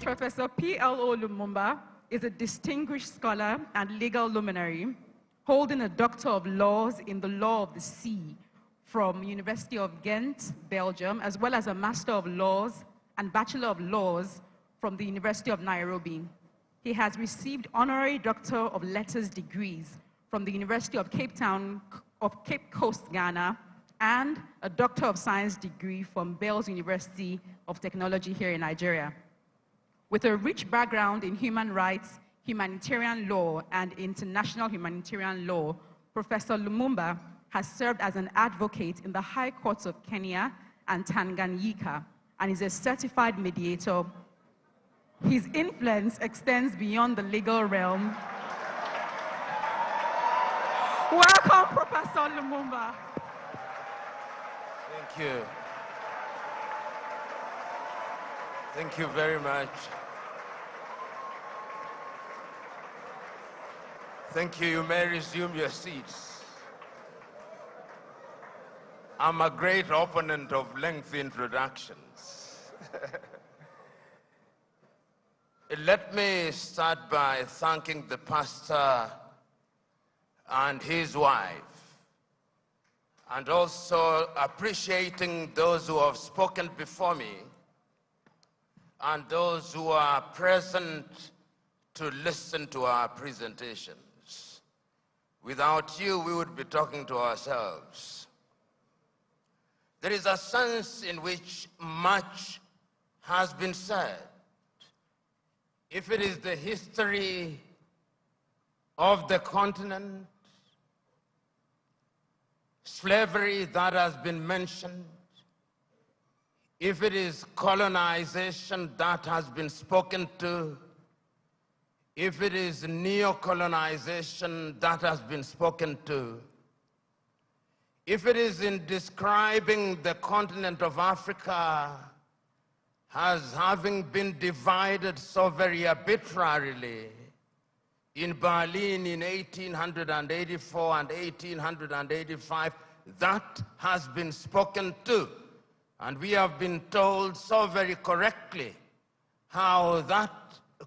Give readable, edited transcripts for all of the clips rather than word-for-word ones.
Professor P.L.O. Lumumba is a distinguished scholar and legal luminary, holding a Doctor of Laws in the Law of the Sea from University of Ghent, Belgium, as well as a Master of Laws and Bachelor of Laws from the University of Nairobi. He has received honorary Doctor of Letters degrees from the University of Cape Coast, Ghana, and a Doctor of Science degree from Bells University of Technology here in Nigeria. With a rich background in human rights, humanitarian law, and international humanitarian law, Professor Lumumba has served as an advocate in the High Courts of Kenya and Tanganyika and is a certified mediator. His influence extends beyond the legal realm. Welcome, Professor Lumumba. Thank you. Thank you very much. Thank you. You may resume your seats. I'm a great opponent of lengthy introductions. Let me start by thanking the pastor and his wife, and also appreciating those who have spoken before me and those who are present to listen to our presentations. Without you, we would be talking to ourselves. There is a sense in which much has been said. If it is the history of the continent, slavery that has been mentioned, if it is colonization that has been spoken to, if it is neo-colonization that has been spoken to, if it is in describing the continent of Africa as having been divided so very arbitrarily in Berlin in 1884 and 1885, that has been spoken to. And we have been told so very correctly how that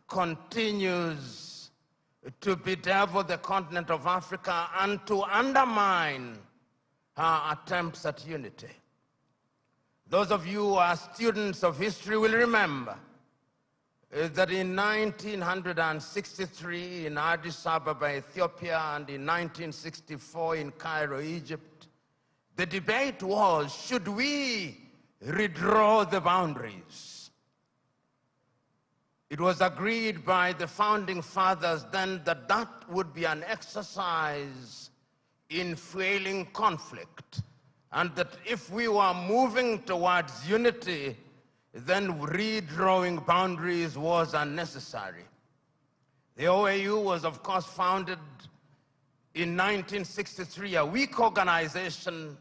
continues to bedevil the continent of Africa and to undermine our attempts at unity. Those of you who are students of history will remember that in 1963 in Addis Ababa, Ethiopia, and in 1964 in Cairo, Egypt, the debate was, should we redraw the boundaries? It was agreed by the founding fathers then that that would be an exercise in fueling conflict, and that if we were moving towards unity, then redrawing boundaries was unnecessary. The OAU was, of course, founded in 1963, a weak organization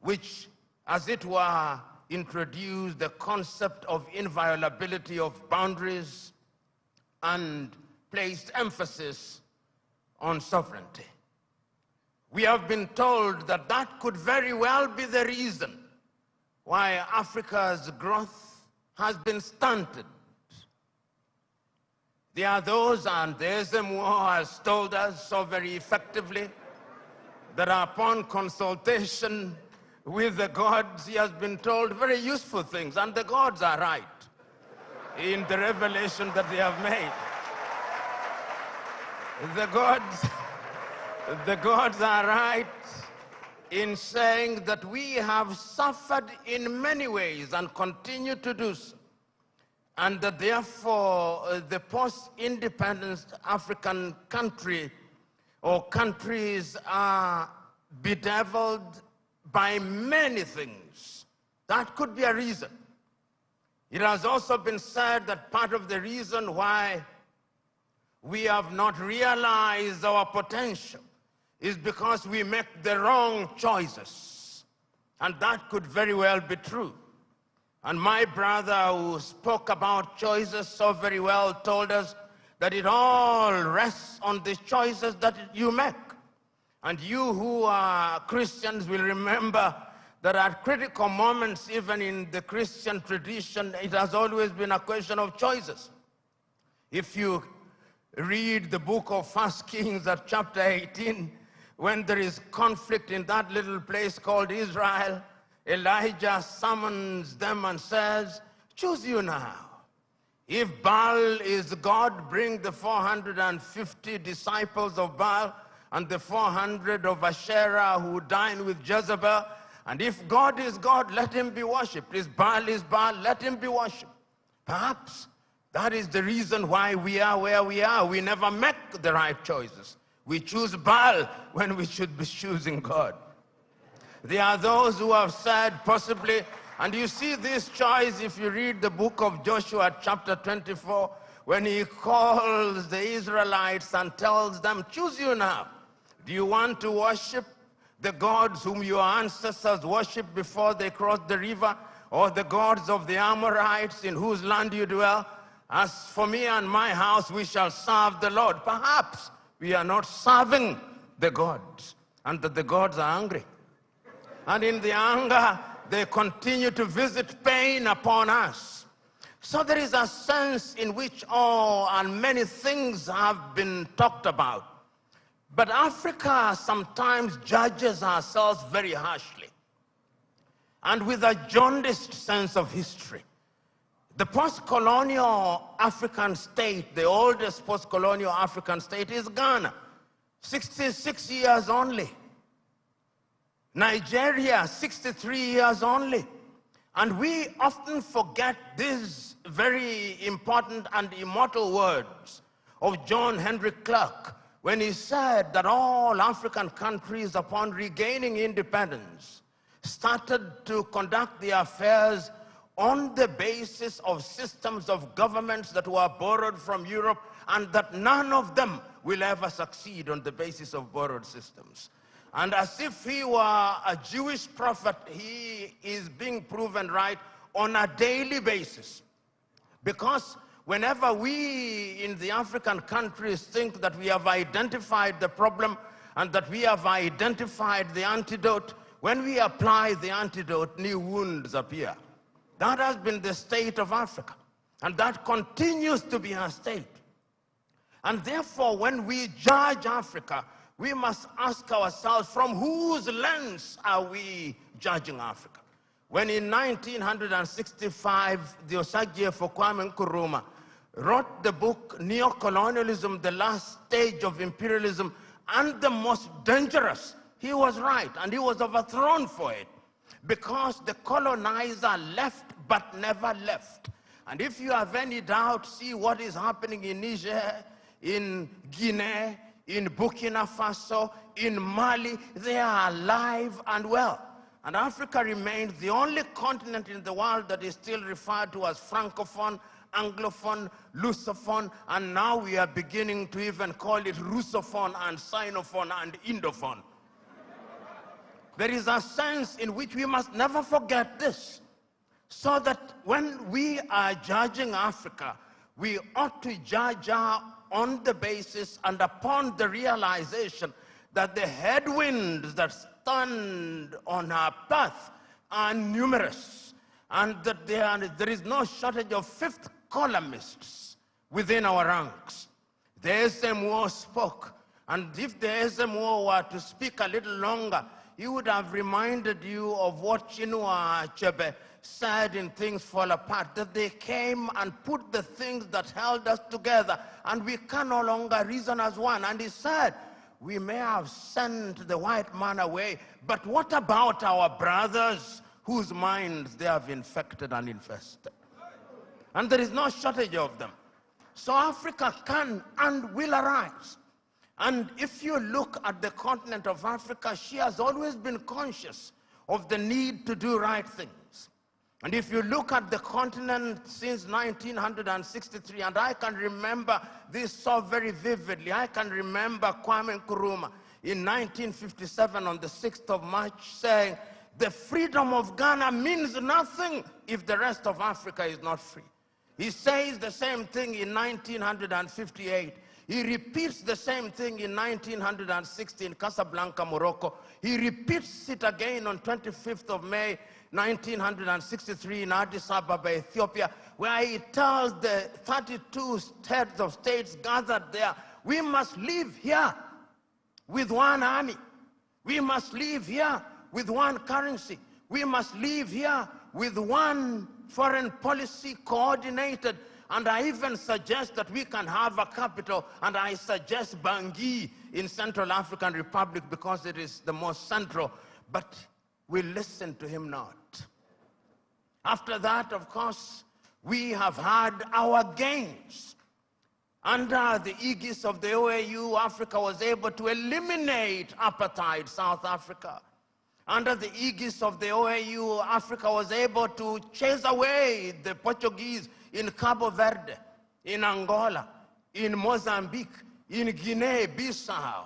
which, as it were, introduced the concept of inviolability of boundaries and placed emphasis on sovereignty. We have been told that that could very well be the reason why Africa's growth has been stunted. There are those, and there's them who has told us so very effectively that upon consultation with the gods, he has been told very useful things, and the gods are right in the revelation that they have made. The gods are right in saying that we have suffered in many ways and continue to do so, and that therefore the post-independence African country or countries are bedeviled by many things. That could be a reason. It has also been said that part of the reason why we have not realized our potential is because we make the wrong choices. And that could very well be true. And my brother who spoke about choices so very well told us that it all rests on the choices that you make. And you who are Christians will remember that at critical moments, even in the Christian tradition, it has always been a question of choices. If you read the book of 1 Kings at chapter 18, when there is conflict in that little place called Israel, Elijah summons them and says, choose you now. If Baal is God, bring the 450 disciples of Baal and the 400 of Asherah who dined with Jezebel. And if God is God, let him be worshipped. If Baal is Baal, let him be worshipped. Perhaps that is the reason why we are where we are. We never make the right choices. We choose Baal when we should be choosing God. There are those who have said possibly, and you see this choice if you read the book of Joshua chapter 24, when he calls the Israelites and tells them, choose you now. Do you want to worship the gods whom your ancestors worshipped before they crossed the river, or the gods of the Amorites in whose land you dwell? As for me and my house, we shall serve the Lord. Perhaps we are not serving the gods, and that the gods are angry. And in the anger, they continue to visit pain upon us. So there is a sense in which all and many things have been talked about. But Africa sometimes judges ourselves very harshly and with a jaundiced sense of history. The post-colonial African state, the oldest post-colonial African state is Ghana, 66 years only. Nigeria, 63 years only. And we often forget these very important and immortal words of John Henry Clark when he said that all African countries, upon regaining independence, started to conduct their affairs on the basis of systems of governments that were borrowed from Europe, and that none of them will ever succeed on the basis of borrowed systems. And as if he were a Jewish prophet, he is being proven right on a daily basis. Because whenever we in the African countries think that we have identified the problem and that we have identified the antidote, when we apply the antidote, new wounds appear. That has been the state of Africa, and that continues to be our state. And therefore, when we judge Africa, we must ask ourselves, from whose lens are we judging Africa? When in 1965, the Osagyefo Kwame Nkrumah wrote the book, Neo-Colonialism, the Last Stage of Imperialism, and the Most Dangerous, he was right, and he was overthrown for it, because the colonizer left but never left. And if you have any doubt, see what is happening in Niger, in Guinea, in Burkina Faso, in Mali. They are alive and well. And Africa remains the only continent in the world that is still referred to as Francophone, Anglophone, Lusophone, and now we are beginning to even call it Russophone and Sinophone and Indophone. There is a sense in which we must never forget this, so that when we are judging Africa, we ought to judge her on the basis and upon the realization that the headwinds that stand on our path are numerous, and that there is no shortage of fifth columnists within our ranks. The SMO spoke, and if the SMO were to speak a little longer, he would have reminded you of what Chinua Achebe said in Things Fall Apart, that they came and put the things that held us together, and we can no longer reason as one. And he said, we may have sent the white man away, but what about our brothers whose minds they have infected and infested? And there is no shortage of them. So Africa can and will arise. And if you look at the continent of Africa, she has always been conscious of the need to do right things. And if you look at the continent since 1963, and I can remember this so very vividly, I can remember Kwame Nkrumah in 1957 on the 6th of March saying, the freedom of Ghana means nothing if the rest of Africa is not free. He says the same thing in 1958. He repeats the same thing in 1960 in Casablanca, Morocco. He repeats it again on 25th of May, 1963 in Addis Ababa, Ethiopia, where he tells the 32 heads of states gathered there, we must live here with one army. We must live here with one currency. We must live here with one foreign policy coordinated. And I even suggest that we can have a capital, and I suggest Bangui in Central African Republic because it is the most central. But we listen to him not. After that, of course, we have had our gains. Under the aegis of the OAU, Africa was able to eliminate apartheid South Africa. Under the aegis of the OAU, Africa was able to chase away the Portuguese in Cabo Verde, in Angola, in Mozambique, in Guinea-Bissau.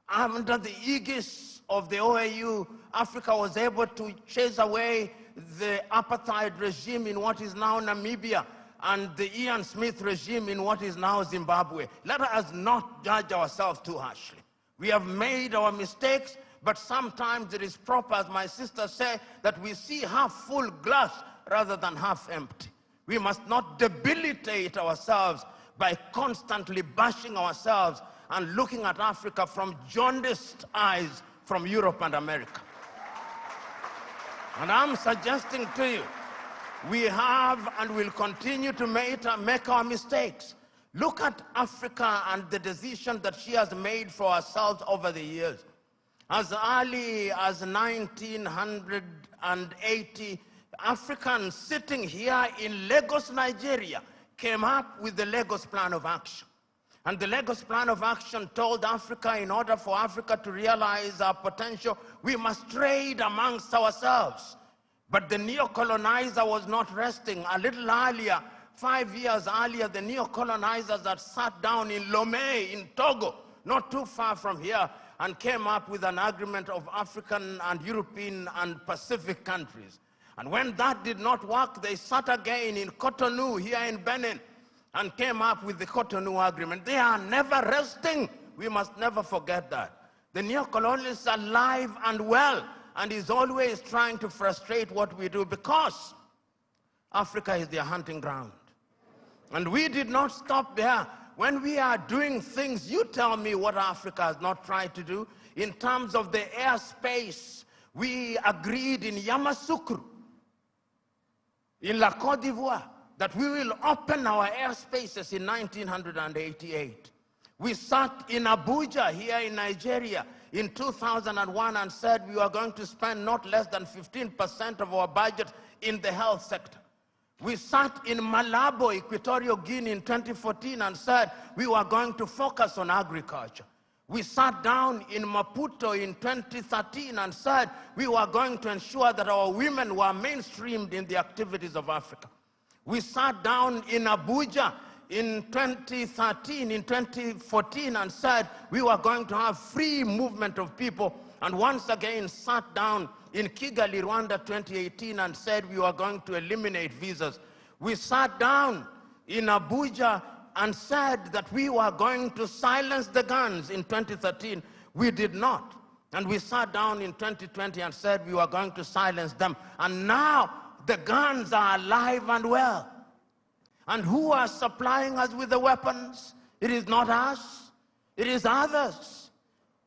Under the aegis of the OAU, Africa was able to chase away the apartheid regime in what is now Namibia and the Ian Smith regime in what is now Zimbabwe. Let us not judge ourselves too harshly. We have made our mistakes, but sometimes it is proper, as my sister said, that we see half full glass rather than half empty. We must not debilitate ourselves by constantly bashing ourselves and looking at Africa from jaundiced eyes from Europe and America. And I'm suggesting to you, we have and will continue to make our mistakes. Look at Africa and the decision that she has made for herself over the years. As early as 1980, Africans sitting here in Lagos, Nigeria, came up with the Lagos Plan of Action. And the Lagos Plan of Action told Africa, in order for Africa to realize our potential, we must trade amongst ourselves. But the neo-colonizer was not resting. A little earlier, 5 years earlier, the neo-colonizers had sat down in Lomé, in Togo, not too far from here, and came up with an agreement of African and European and Pacific countries. And when that did not work, they sat again in Cotonou, here in Benin, and came up with the Cotonou Agreement. They are never resting. We must never forget that. The neo-colonialists are alive and well, and is always trying to frustrate what we do because Africa is their hunting ground. And we did not stop there. When we are doing things, you tell me what Africa has not tried to do. In terms of the airspace, we agreed in Yamoussoukro, in La Côte d'Ivoire, that we will open our airspaces in 1988. We sat in Abuja, here in Nigeria, in 2001 and said we were going to spend not less than 15% of our budget in the health sector. We sat in Malabo, Equatorial Guinea in 2014 and said we were going to focus on agriculture. We sat down in Maputo in 2013 and said we were going to ensure that our women were mainstreamed in the activities of Africa. We sat down in Abuja in 2013, in 2014 and said we were going to have free movement of people, and once again sat down in Kigali, Rwanda 2018 and said we were going to eliminate visas. We sat down in Abuja and said that we were going to silence the guns in 2013. We did not. And we sat down in 2020 and said we were going to silence them. And now the guns are alive and well. And who are supplying us with the weapons? It is not us. It is others.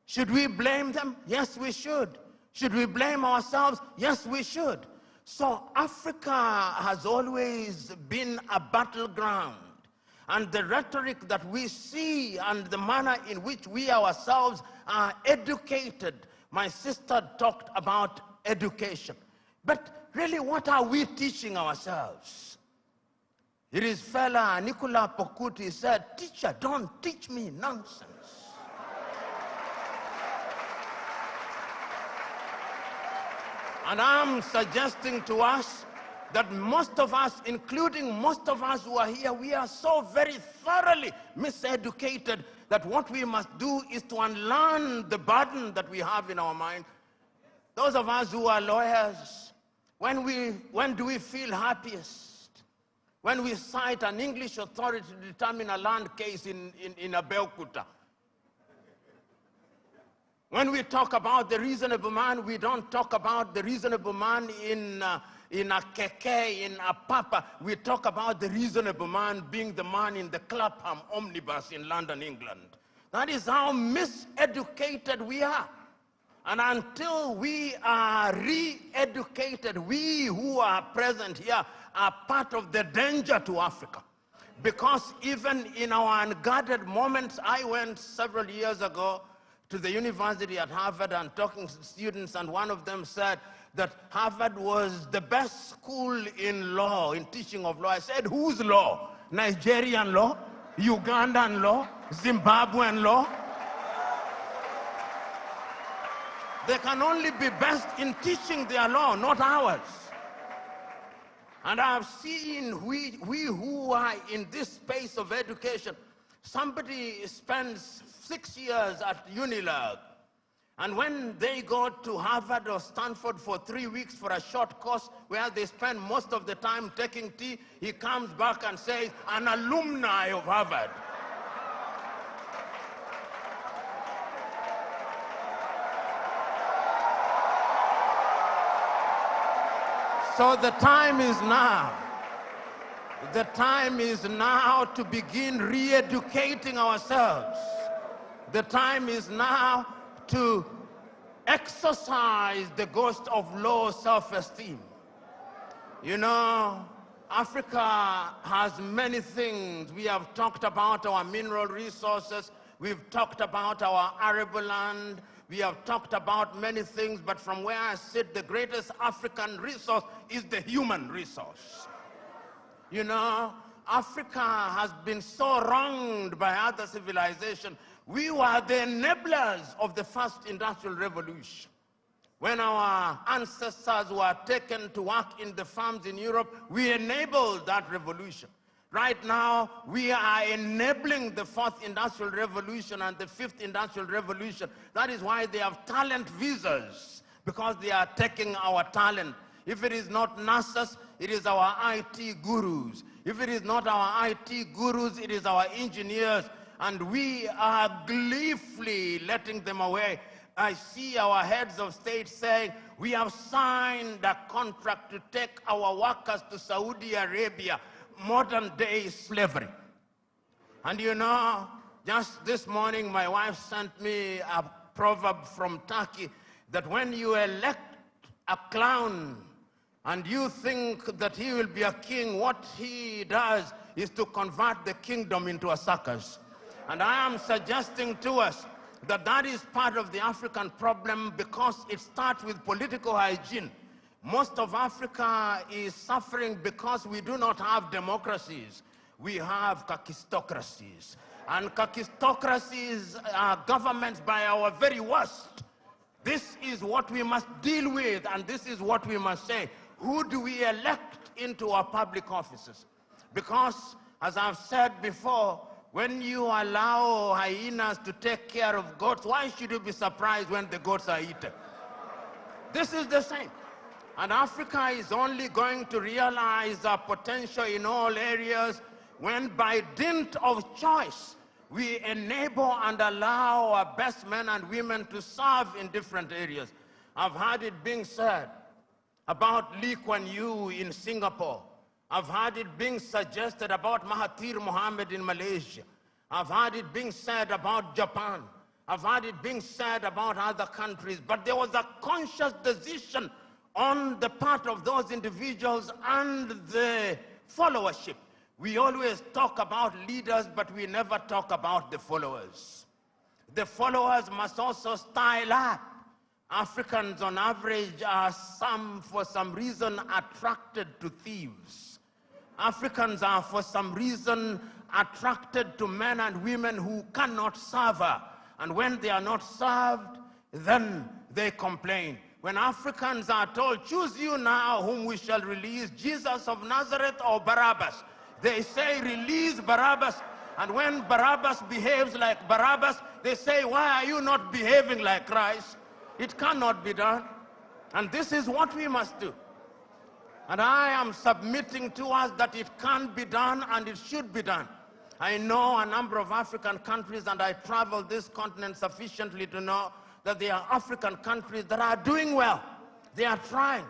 Should we blame them? Yes, we should. Should we blame ourselves? Yes, we should. So Africa has always been a battleground. And the rhetoric that we see and the manner in which we ourselves are educated. My sister talked about education. But really, what are we teaching ourselves? It is fella Nicola Pokuti said, "Teacher, don't teach me nonsense." And I'm suggesting to us that most of us, including most of us who are here, we are so very thoroughly miseducated that what we must do is to unlearn the burden that we have in our mind. Those of us who are lawyers, when do we feel happiest? when we cite an English authority to determine a land case in Abeokuta. When we talk about the reasonable man, we don't talk about the reasonable man in a keke, in a papa. We talk about the reasonable man being the man in the Clapham omnibus in London, England. That is how miseducated we are. And until we are re-educated, we who are present here are part of the danger to Africa. Because even in our unguarded moments, I went several years ago to the university at Harvard and talking to students, and one of them said that Harvard was the best school in law, in teaching of law. I said, whose law? Nigerian law? Ugandan law? Zimbabwean law? They can only be best in teaching their law, not ours. And I've seen we who are in this space of education, somebody spends 6 years at Unilag, and when they go to Harvard or Stanford for 3 weeks for a short course where they spend most of the time taking tea, he comes back and says, an alumni of Harvard. So the time is now. The time is now to begin re-educating ourselves. The time is now to exercise the ghost of low self-esteem. You know, Africa has many things. We have talked about our mineral resources. We've talked about our arable land. We have talked about many things, but from where I sit, the greatest African resource is the human resource. You know, Africa has been so wronged by other civilizations. We were the enablers of the first industrial revolution. When our ancestors were taken to work in the farms in Europe, we enabled that revolution. Right now, we are enabling the fourth industrial revolution and the fifth industrial revolution. That is why they have talent visas, because they are taking our talent. If it is not nurses, it is our IT gurus. If it is not our IT gurus, it is our engineers. And we are gleefully letting them away. I see our heads of state saying, we have signed a contract to take our workers to Saudi Arabia, modern day slavery. And you know, just this morning, my wife sent me a proverb from Turkey that when you elect a clown and you think that he will be a king, what he does is to convert the kingdom into a circus. And I am suggesting to us that that is part of the African problem, because it starts with political hygiene. Most of Africa is suffering because we do not have democracies. We have kakistocracies. And kakistocracies are governments by our very worst. This is what we must deal with, and this is what we must say. Who do we elect into our public offices? Because, as I've said before, when you allow hyenas to take care of goats, why should you be surprised when the goats are eaten? This is the same. And Africa is only going to realize our potential in all areas when, by dint of choice, we enable and allow our best men and women to serve in different areas. I've heard it being said about Lee Kuan Yew in Singapore. I've heard it being suggested about Mahathir Mohamad in Malaysia. I've heard it being said about Japan. I've heard it being said about other countries. But there was a conscious decision on the part of those individuals and the followership. We always talk about leaders, but we never talk about the followers. The followers must also style up. Africans on average are for some reason attracted to thieves. Africans are for some reason attracted to men and women who cannot serve her. And when they are not served, then they complain. When Africans are told, choose you now whom we shall release, Jesus of Nazareth or Barabbas, they say, release Barabbas. And when Barabbas behaves like Barabbas, they say, why are you not behaving like Christ? It cannot be done. And this is what we must do. And I am submitting to us that it can be done and it should be done. I know a number of African countries, and I travel this continent sufficiently to know that there are African countries that are doing well. They are trying.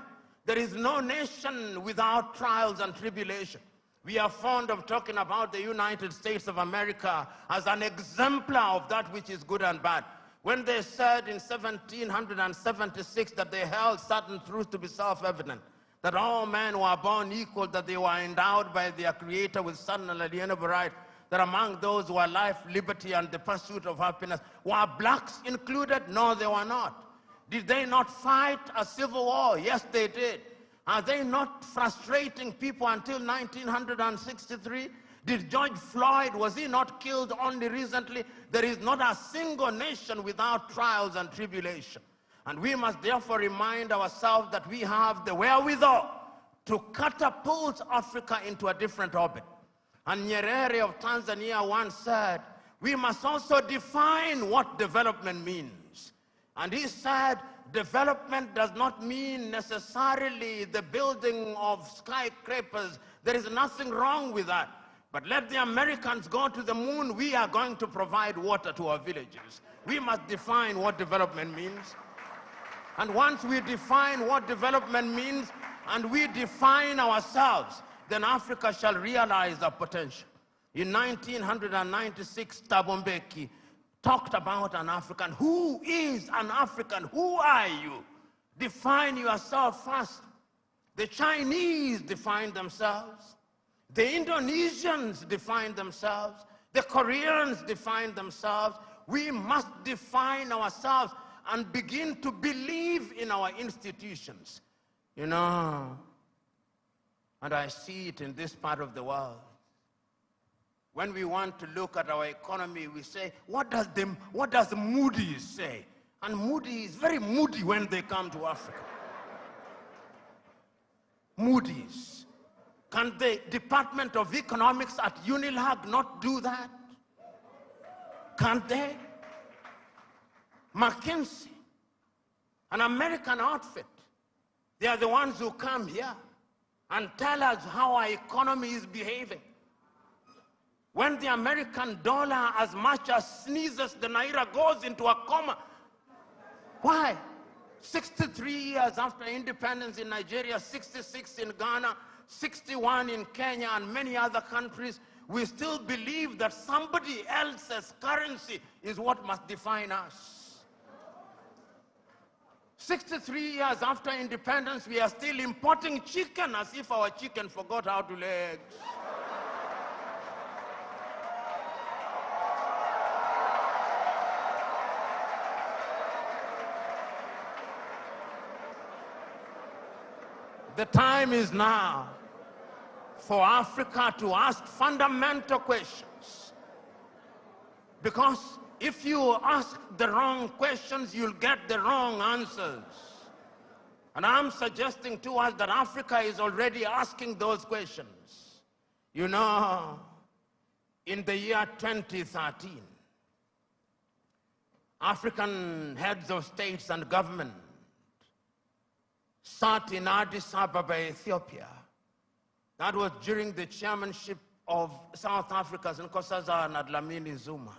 There is no nation without trials and tribulation. We are fond of talking about the United States of America as an exemplar of that which is good and bad. When they said in 1776 that they held certain truths to be self-evident, that all men were born equal, that they were endowed by their Creator with certain unalienable rights, that among those who are life, liberty, and the pursuit of happiness, were blacks included? No, they were not. Did they not fight a civil war? Yes, they did. Are they not frustrating people until 1963? Did George Floyd, was he not killed only recently? There is not a single nation without trials and tribulation. And we must therefore remind ourselves that we have the wherewithal to catapult Africa into a different orbit. And Nyerere of Tanzania once said, we must also define what development means. And he said, development does not mean necessarily the building of skyscrapers. There is nothing wrong with that. But let the Americans go to the moon. We are going to provide water to our villages. We must define what development means. And once we define what development means and we define ourselves, then Africa shall realize our potential. In 1996, Thabo Mbeki talked about an African. Who is an African? Who are you? Define yourself first. The Chinese define themselves. The Indonesians define themselves. The Koreans define themselves. We must define ourselves and begin to believe in our institutions. You know, and I see it in this part of the world. When we want to look at our economy, we say, what does Moody's say? And Moody's is very moody when they come to Africa. Moody's. Can the Department of Economics at UNILAG not do that? Can't they? McKinsey, an American outfit, they are the ones who come here and tell us how our economy is behaving. When the American dollar as much as sneezes, the Naira goes into a coma. Why? 63 years after independence in Nigeria, 66 in Ghana, 61 in Kenya, and many other countries, we still believe that somebody else's currency is what must define us. 63 years after independence, we are still importing chicken as if our chicken forgot how to lay eggs. The time is now for Africa to ask fundamental questions. Because if you ask the wrong questions, you'll get the wrong answers. And I'm suggesting to us that Africa is already asking those questions. You know, in the year 2013, African heads of states and government sat in Addis Ababa, Ethiopia. That was during the chairmanship of South Africa's Nkosazana and Dlamini Zuma.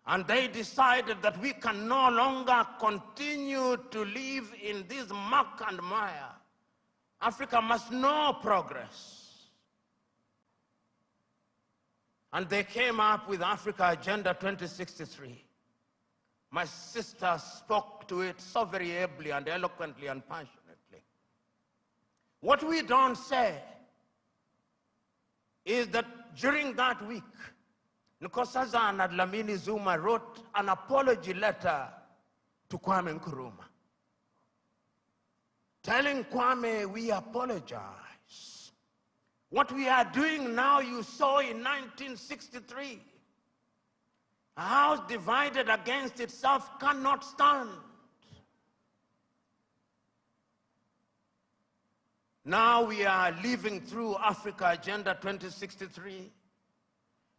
And they decided that we can no longer continue to live in this muck and mire. Africa must know progress. And they came up with Africa Agenda 2063. My sister spoke to it so very ably and eloquently and passionately. What we don't say is that during that week, Nkosazana and Dlamini Zuma wrote an apology letter to Kwame Nkrumah, telling Kwame, we apologize. What we are doing now, you saw in 1963. A house divided against itself cannot stand. Now we are living through Africa Agenda 2063.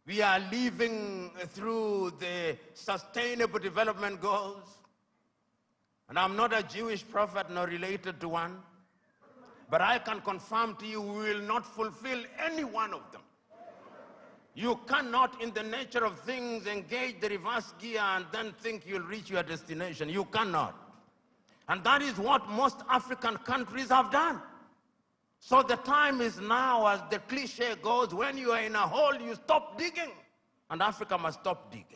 We are living through the Sustainable Development Goals. And I'm not a Jewish prophet nor related to one. But I can confirm to you, we will not fulfill any one of them. You cannot, in the nature of things, engage the reverse gear and then think you'll reach your destination. You cannot. And that is what most African countries have done. So the time is now, as the cliche goes, when you are in a hole, you stop digging. And Africa must stop digging.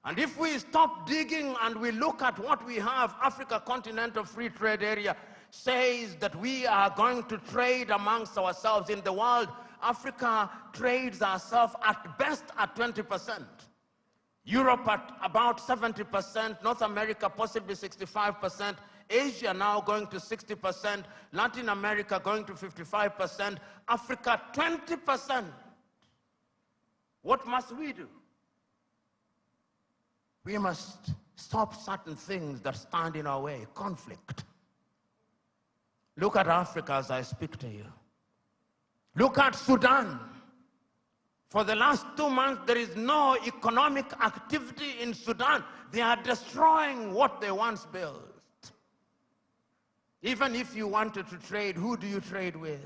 And if we stop digging and we look at what we have, Africa Continental Free Trade Area says that we are going to trade amongst ourselves in the world. Africa trades ourselves at best at 20%. Europe at about 70%, North America possibly 65%, Asia now going to 60%, Latin America going to 55%, Africa 20%. What must we do? We must stop certain things that stand in our way. Conflict. Look at Africa as I speak to you. Look at Sudan. For the last 2 months, there is no economic activity in Sudan. They are destroying what they once built. Even if you wanted to trade, who do you trade with?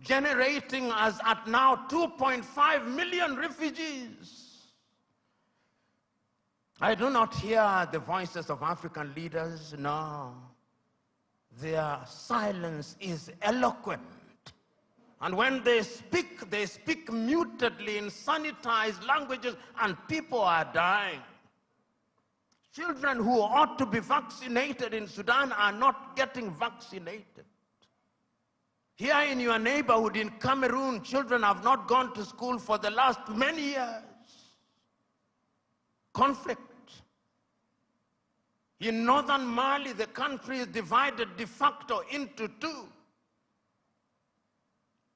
Generating, as at now, 2.5 million refugees. I do not hear the voices of African leaders, no. Their silence is eloquent. And when they speak mutedly in sanitized languages, and people are dying. Children who ought to be vaccinated in Sudan are not getting vaccinated. Here in your neighborhood in Cameroon, children have not gone to school for the last many years. Conflict. In northern Mali, the country is divided de facto into two.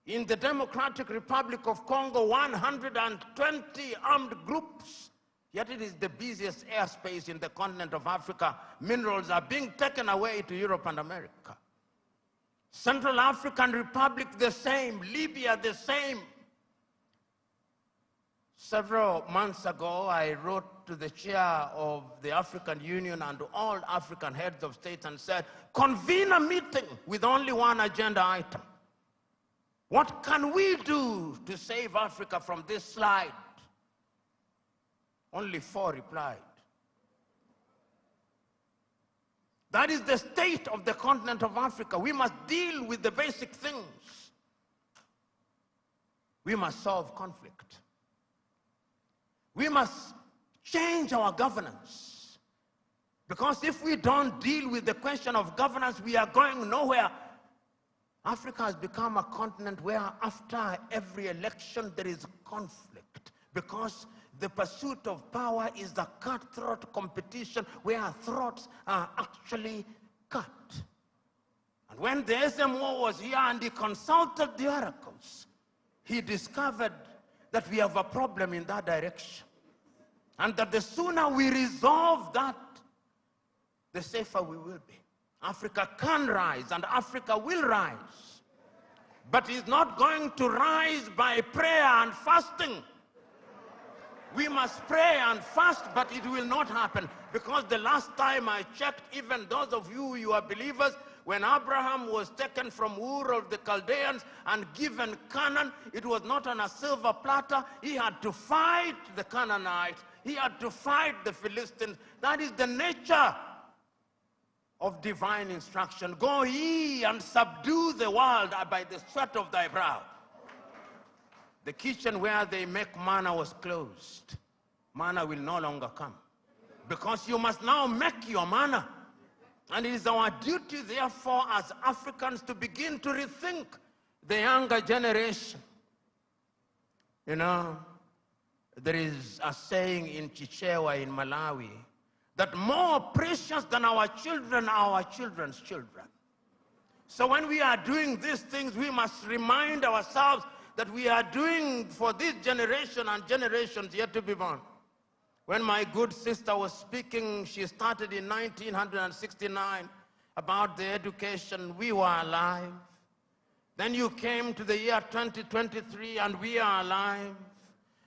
In the Democratic Republic of Congo, 120 armed groups, yet it is the busiest airspace in the continent of Africa. Minerals are being taken away to Europe and America. Central African Republic, the same. Libya, the same. Several months ago, I wrote to the chair of the African Union and to all African heads of state and said, convene a meeting with only one agenda item. What can we do to save Africa from this slide? Only 4 replied. That is the state of the continent of Africa. We must deal with the basic things. We must solve conflict. We must change our governance. Because if we don't deal with the question of governance, we are going nowhere. Africa has become a continent where after every election there is conflict, because the pursuit of power is a cutthroat competition where throats are actually cut. And when the SMO was here and he consulted the oracles, he discovered that we have a problem in that direction. And that the sooner we resolve that, the safer we will be. Africa can rise and Africa will rise. But it's not going to rise by prayer and fasting. We must pray and fast, but it will not happen. Because the last time I checked, even those of you who are believers, when Abraham was taken from Ur of the Chaldeans and given Canaan, it was not on a silver platter. He had to fight the Canaanites. He had to fight the Philistines. That is the nature of divine instruction. Go ye and subdue the world by the sweat of thy brow. The kitchen where they make manna was closed. Manna will no longer come. Because you must now make your manna. And it is our duty, therefore, as Africans to begin to rethink the younger generation. You know, there is a saying in Chichewa in Malawi, that more precious than our children are our children's children. So when we are doing these things, we must remind ourselves that we are doing for this generation and generations yet to be born. When my good sister was speaking, she started in 1969 about the education. We were alive. Then you came to the year 2023 and we are alive.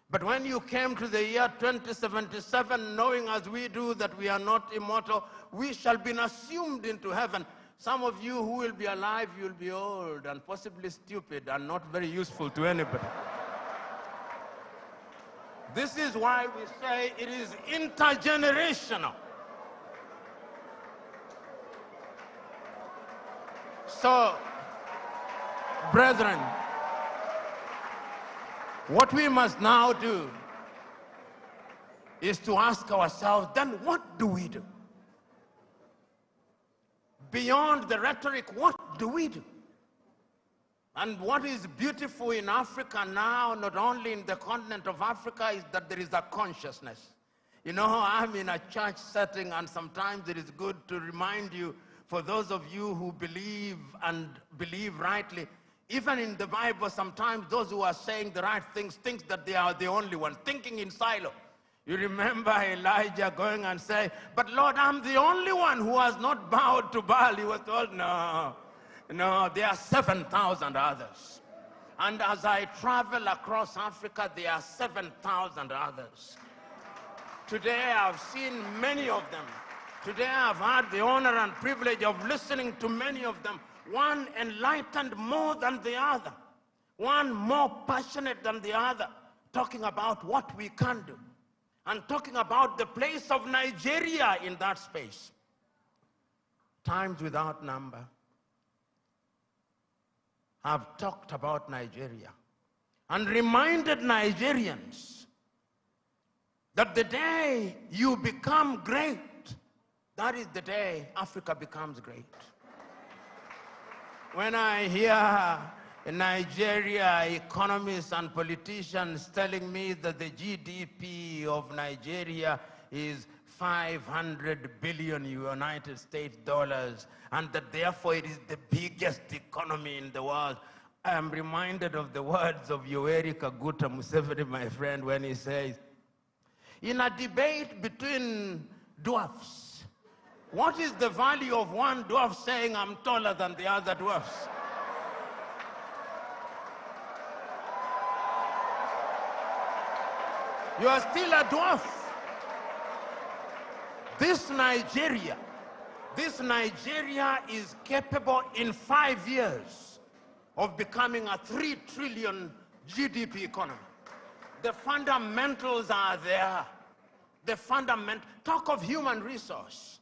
But when you came to the year 2077, knowing as we do that we are not immortal, we shall be assumed into heaven. Some of you who will be alive, you'll be old and possibly stupid and not very useful to anybody. This is why we say it is intergenerational. So, brethren, what we must now do is to ask ourselves, then what do we do? Beyond the rhetoric, what do we do? And what is beautiful in Africa now, not only in the continent of Africa, is that there is a consciousness. You know, I'm in a church setting, and sometimes it is good to remind you, for those of you who believe and believe rightly, even in the Bible, sometimes those who are saying the right things think that they are the only ones, thinking in silo. You remember Elijah going and saying, but Lord, I'm the only one who has not bowed to Baal. He was told, no, there are 7,000 others. And as I travel across Africa, there are 7,000 others. Today I've seen many of them. Today I've had the honor and privilege of listening to many of them. One enlightened more than the other. One more passionate than the other, talking about what we can do. And talking about the place of Nigeria in that space. Times without number have talked about Nigeria and reminded Nigerians that the day you become great, that is the day Africa becomes great. When I hear in Nigeria, economists and politicians telling me that the GDP of Nigeria is 500 billion United States dollars, and that therefore it is the biggest economy in the world, I am reminded of the words of Yoweri Kaguta Museveni, my friend, when he says, in a debate between dwarfs, what is the value of one dwarf saying, I'm taller than the other dwarfs? You are still a dwarf. This Nigeria is capable in 5 years of becoming a 3 trillion GDP economy. The fundamentals are there. Talk of human resource.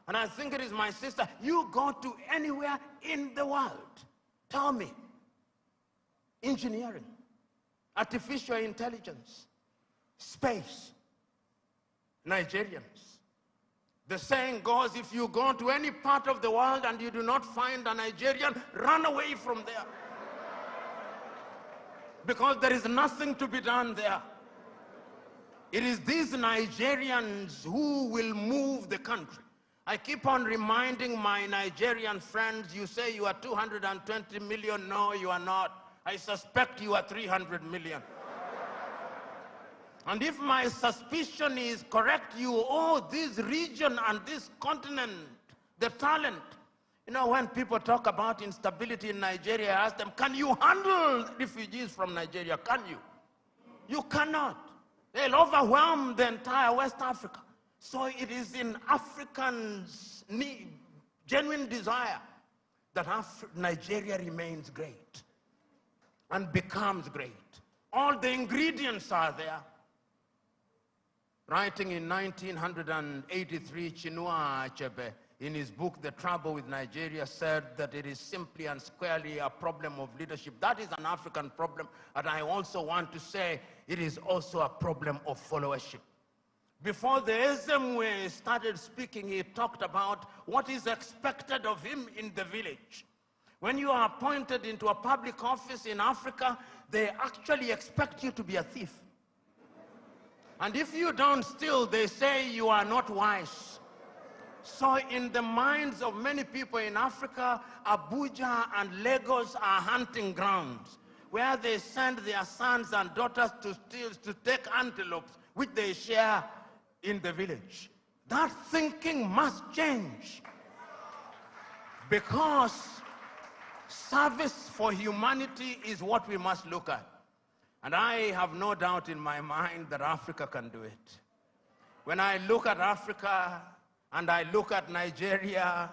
And I think it is my sister, you go to anywhere in the world, tell me, engineering, artificial intelligence, space, Nigerians. The saying goes, if you go to any part of the world and you do not find a Nigerian, run away from there. Because there is nothing to be done there. It is these Nigerians who will move the country. I keep on reminding my Nigerian friends, you say you are 220 million. No, you are not. I suspect you are 300 million. And if my suspicion is correct, you owe this region and this continent the talent. You know, when people talk about instability in Nigeria, I ask them, can you handle refugees from Nigeria? Can you? You cannot. They'll overwhelm the entire West Africa. So it is in Africans' genuine desire that Nigeria remains great and becomes great. All the ingredients are there. Writing in 1983, Chinua Achebe, in his book, The Trouble with Nigeria, said that it is simply and squarely a problem of leadership. That is an African problem, and I also want to say it is also a problem of followership. Before the Ezemwe started speaking, he talked about what is expected of him in the village. When you are appointed into a public office in Africa, they actually expect you to be a thief. And if you don't steal, they say you are not wise. So in the minds of many people in Africa, Abuja and Lagos are hunting grounds where they send their sons and daughters to steal, to take antelopes, which they share in the village. That thinking must change, because service for humanity is what we must look at. And I have no doubt in my mind that Africa can do it. When I look at Africa and I look at Nigeria,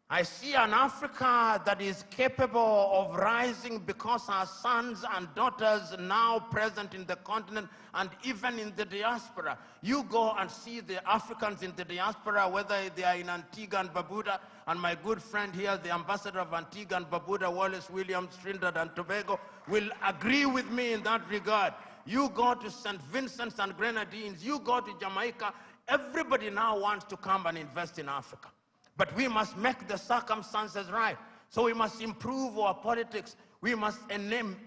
I see an Africa that is capable of rising because our sons and daughters now present in the continent and even in the diaspora. You go and see the Africans in the diaspora, whether they are in Antigua and Barbuda, and my good friend here, the ambassador of Antigua and Barbuda, Wallace Williams, Trinidad and Tobago, will agree with me in that regard. You go to St. Vincent's and Grenadines, you go to Jamaica, everybody now wants to come and invest in Africa. But we must make the circumstances right. So we must improve our politics. We must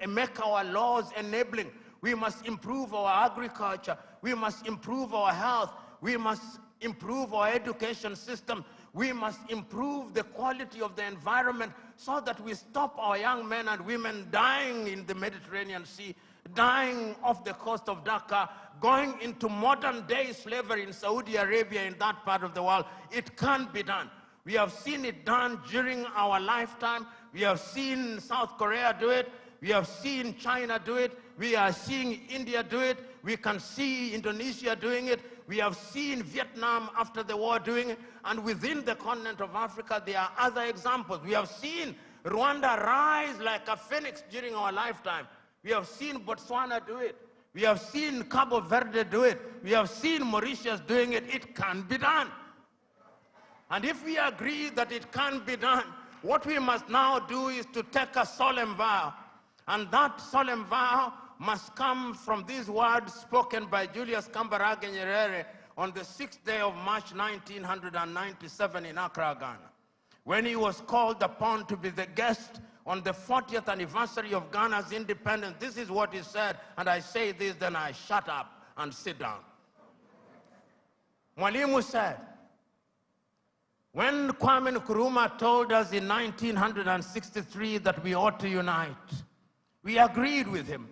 make our laws enabling. We must improve our agriculture. We must improve our health. We must improve our education system. We must improve the quality of the environment so that we stop our young men and women dying in the Mediterranean Sea, dying off the coast of Dhaka, going into modern-day slavery in Saudi Arabia, in that part of the world. It can be done. We have seen it done during our lifetime. We have seen South Korea do it. We have seen China do it. We are seeing India do it. We can see Indonesia doing it. We have seen Vietnam after the war doing it. And within the continent of Africa, there are other examples. We have seen Rwanda rise like a phoenix during our lifetime. We have seen Botswana do it. We have seen Cabo Verde do it. We have seen Mauritius doing it. It can be done. And if we agree that it can be done, what we must now do is to take a solemn vow. And that solemn vow must come from these words spoken by Julius Kambarage Nyerere on the 6th day of March 1997 in Accra, Ghana, when he was called upon to be the guest on the 40th anniversary of Ghana's independence. This is what he said, and I say this, then I shut up and sit down. Mwalimu said, when Kwame Nkrumah told us in 1963 that we ought to unite, we agreed with him.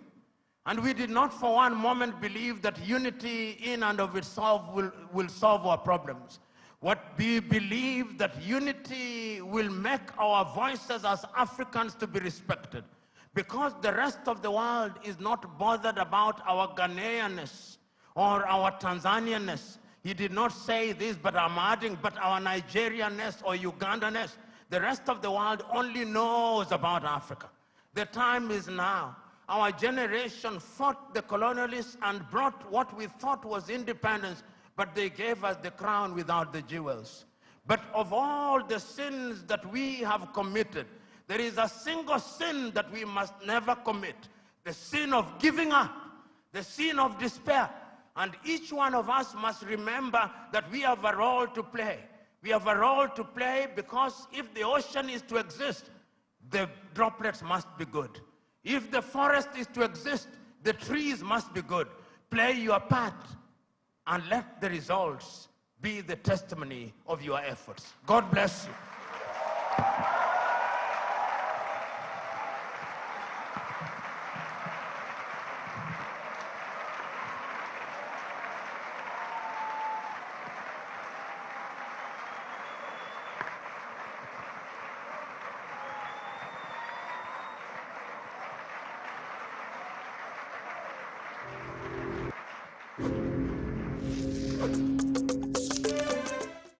And we did not for one moment believe that unity in and of itself will solve our problems. What we believe that unity will make our voices as Africans to be respected, because the rest of the world is not bothered about our Ghanaianness or our Tanzanianness. He did not say this, but I'm adding, but our Nigerianness or Ugandanness. The rest of the world only knows about Africa. The time is now. Our generation fought the colonialists and brought what we thought was independence, but they gave us the crown without the jewels. But of all the sins that we have committed, there is a single sin that we must never commit: the sin of giving up, the sin of despair. And each one of us must remember that we have a role to play. We have a role to play because if the ocean is to exist, the droplets must be good. If the forest is to exist, the trees must be good. Play your part and let the results be the testimony of your efforts. God bless you.